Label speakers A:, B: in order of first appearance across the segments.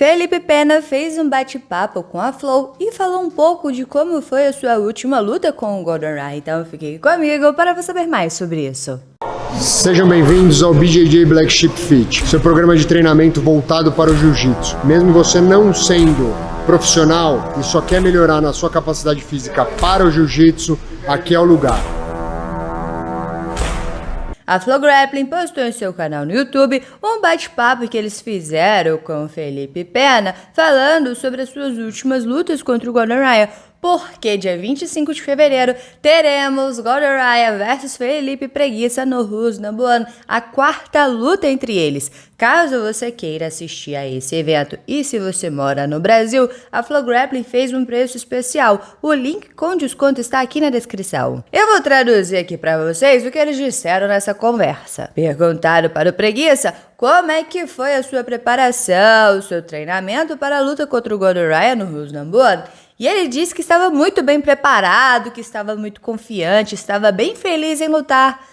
A: Felipe Pena fez um bate-papo com a Flo e falou um pouco de como foi a sua última luta com o Gordon Ryan. Então fique comigo para saber mais sobre isso.
B: Sejam bem-vindos ao BJJ Black Sheep Fit, seu programa de treinamento voltado para o jiu-jitsu. Mesmo você não sendo profissional e só quer melhorar na sua capacidade física para o jiu-jitsu, aqui é o lugar.
A: A Flo Grappling postou em seu canal no YouTube um bate-papo que eles fizeram com o Felipe Pena, falando sobre as suas últimas lutas contra o Gordon Ryan. Porque dia 25 de fevereiro teremos Gordon Ryan versus Felipe Preguiça no Rules No. 1, a quarta luta entre eles. Caso você queira assistir a esse evento e se você mora no Brasil, a Flo Grappling fez um preço especial. O link com desconto está aqui na descrição. Eu vou traduzir aqui para vocês o que eles disseram nessa conversa. Perguntaram para o Preguiça como é que foi a sua preparação, o seu treinamento para a luta contra o Gordon Ryan no Rules No. 1. E ele disse que estava muito bem preparado, que estava muito confiante, estava bem feliz em lutar,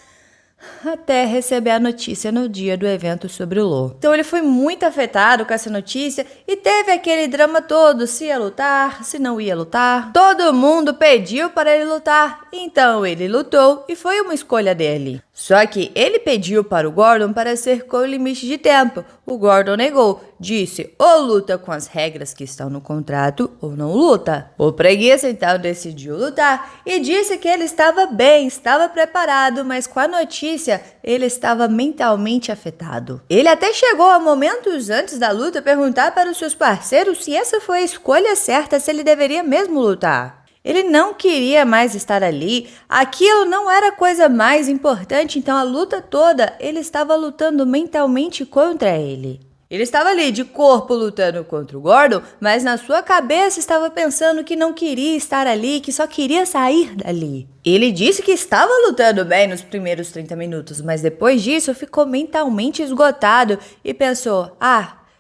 A: até receber a notícia no dia do evento sobre o Lo. Então ele foi muito afetado com essa notícia e teve aquele drama todo, se ia lutar, se não ia lutar. Todo mundo pediu para ele lutar, então ele lutou e foi uma escolha dele. Só que ele pediu para o Gordon para ser com limite de tempo. O Gordon negou, disse ou luta com as regras que estão no contrato ou não luta. O Preguiça então decidiu lutar e disse que ele estava bem, estava preparado, mas com a notícia ele estava mentalmente afetado. Ele até chegou a momentos antes da luta perguntar para os seus parceiros se essa foi a escolha certa, se ele deveria mesmo lutar. Ele não queria mais estar ali, aquilo não era a coisa mais importante, então a luta toda ele estava lutando mentalmente contra ele. Ele estava ali de corpo lutando contra o Gordon, mas na sua cabeça estava pensando que não queria estar ali, que só queria sair dali. Ele disse que estava lutando bem nos primeiros 30 minutos, mas depois disso ficou mentalmente esgotado e pensou,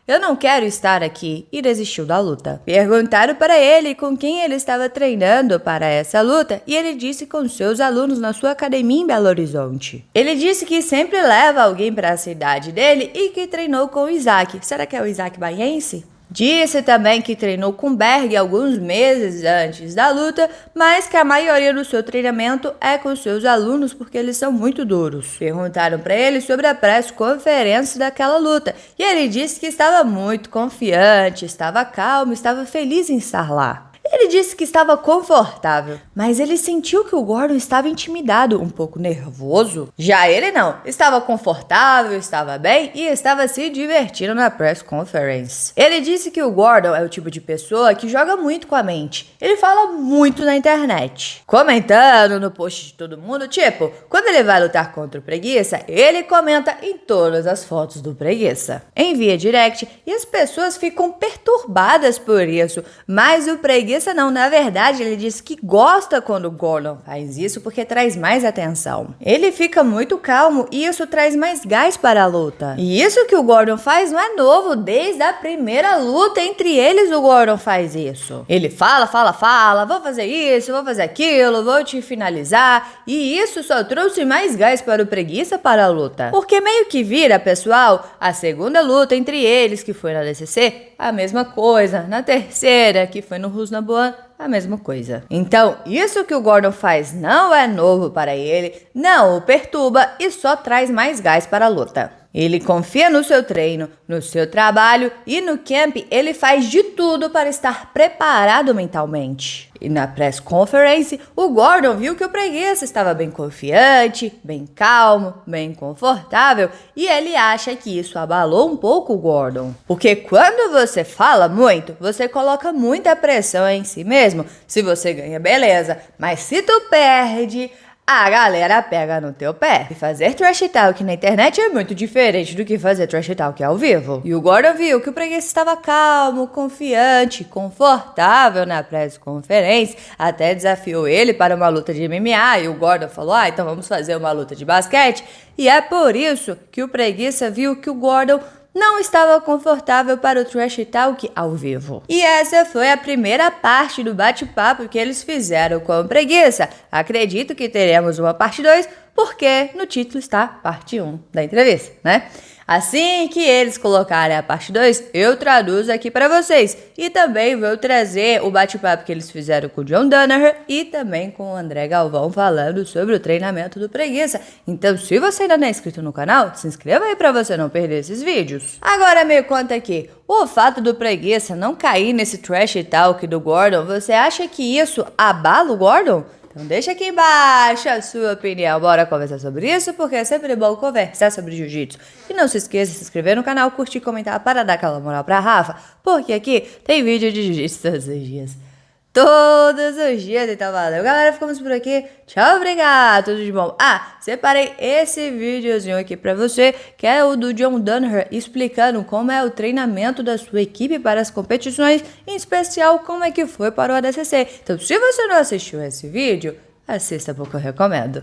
A: eu não quero estar aqui, e desistiu da luta. Perguntaram para ele com quem ele estava treinando para essa luta e ele disse com seus alunos na sua academia em Belo Horizonte. Ele disse que sempre leva alguém para a cidade dele e que treinou com o Isaac. Será que é o Isaac Baiense? Disse também que treinou com Berg alguns meses antes da luta, mas que a maioria do seu treinamento é com seus alunos porque eles são muito duros. Perguntaram para ele sobre a press-conferência daquela luta e ele disse que estava muito confiante, estava calmo, estava feliz em estar lá. Ele disse que estava confortável, mas ele sentiu que o Gordon estava intimidado, um pouco nervoso. Já ele não, estava confortável, estava bem e estava se divertindo na press conference. Ele disse que o Gordon é o tipo de pessoa que joga muito com a mente. Ele fala muito na internet, comentando no post de todo mundo, tipo, quando ele vai lutar contra o Preguiça, ele comenta em todas as fotos do Preguiça. Envia direct e as pessoas ficam perturbadas por isso, mas o Preguiça não, na verdade, ele diz que gosta quando o Gordon faz isso porque traz mais atenção. Ele fica muito calmo e isso traz mais gás para a luta. E isso que o Gordon faz não é novo, desde a primeira luta entre eles o Gordon faz isso. Ele fala, vou fazer isso, vou fazer aquilo, vou te finalizar, e isso só trouxe mais gás para o Preguiça para a luta. Porque meio que vira, pessoal, a segunda luta entre eles, que foi na DCC, a mesma coisa, na terceira, que foi no Rules No. 1, a mesma coisa. Então, isso que o Gordon faz não é novo para ele, não o perturba e só traz mais gás para a luta. Ele confia no seu treino, no seu trabalho e no camp ele faz de tudo para estar preparado mentalmente. E na press conference, o Gordon viu que o Preguiça estava bem confiante, bem calmo, bem confortável e ele acha que isso abalou um pouco o Gordon. Porque quando você fala muito, você coloca muita pressão em si mesmo. Se você ganha, beleza, mas se tu perde, a galera pega no teu pé. E fazer trash talk na internet é muito diferente do que fazer trash talk ao vivo. E o Gordon viu que o Preguiça estava calmo, confiante, confortável na press conference, até desafiou ele para uma luta de MMA e o Gordon falou, então vamos fazer uma luta de basquete. E é por isso que o Preguiça viu que o Gordon não estava confortável para o Trash Talk ao vivo. E essa foi a primeira parte do bate-papo que eles fizeram com o Preguiça. Acredito que teremos uma parte 2, porque no título está parte 1 da entrevista, né? Assim que eles colocarem a parte 2, eu traduzo aqui para vocês. E também vou trazer o bate-papo que eles fizeram com o John Danaher e também com o André Galvão falando sobre o treinamento do Preguiça. Então, se você ainda não é inscrito no canal, se inscreva aí para você não perder esses vídeos. Agora me conta aqui, o fato do Preguiça não cair nesse trash talk do Gordon, você acha que isso abala o Gordon? Então deixa aqui embaixo a sua opinião. Bora conversar sobre isso, porque é sempre bom conversar sobre jiu-jitsu. E não se esqueça de se inscrever no canal, curtir e comentar para dar aquela moral pra Rafa, porque aqui tem vídeo de jiu-jitsu todos os dias. Todos os dias, então valeu. Galera, ficamos por aqui. Tchau, obrigado, tudo de bom. Separei esse videozinho aqui pra você, que é o do John Danaher, explicando como é o treinamento da sua equipe para as competições, em especial como é que foi para o ADCC. Então, se você não assistiu esse vídeo, assista porque eu recomendo.